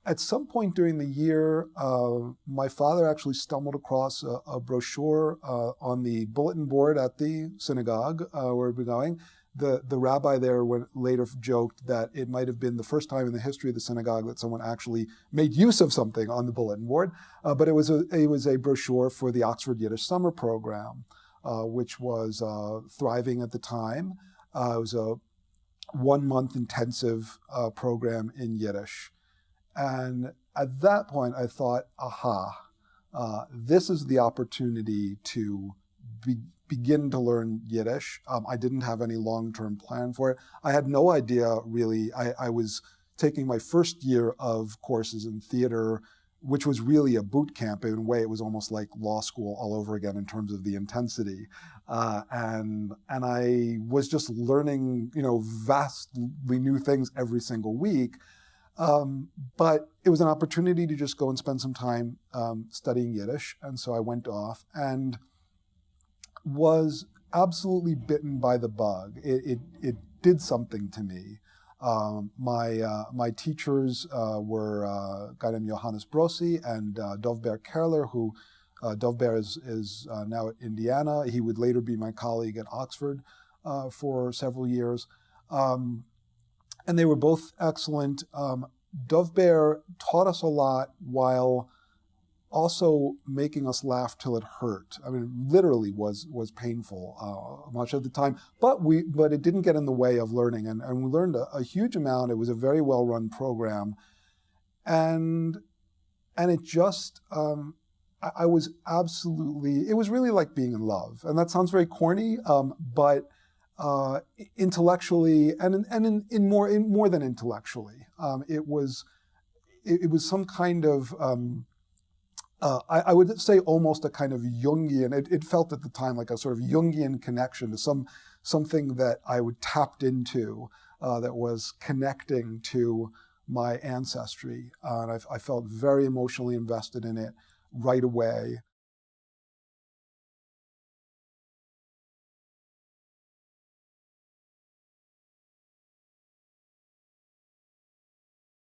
at some point during the year, my father actually stumbled across a brochure on the bulletin board at the synagogue where we'd be going. The rabbi there later joked that it might have been the first time in the history of the synagogue that someone actually made use of something on the bulletin board. But it was a brochure for the Oxford Yiddish Summer Program, which was thriving at the time. It was a 1-month intensive program in Yiddish. And at that point, I thought, this is the opportunity to begin to learn Yiddish. I didn't have any long-term plan for it. I had no idea, really. I was taking my first year of courses in theater, which was really a boot camp. In a way, it was almost like law school all over again in terms of the intensity. And I was just learning, vastly new things every single week. But it was an opportunity to just go and spend some time studying Yiddish. And so I went off and was absolutely bitten by the bug. It did something to me. My teachers were a guy named Johannes Brossi and Dovber Kerler, who Dovber is now at Indiana. He would later be my colleague at Oxford for several years. And they were both excellent. Dovber taught us a lot while also making us laugh till it hurt. I mean, literally was painful much of the time, but it didn't get in the way of learning, and we learned a huge amount. It was a very well-run program, and it just I was absolutely. It was really like being in love, and that sounds very corny, but intellectually and in more than intellectually, it was some kind of. I would say almost a kind of Jungian, it felt at the time like a sort of Jungian connection to something that I would tapped into that was connecting to my ancestry. And I felt very emotionally invested in it right away.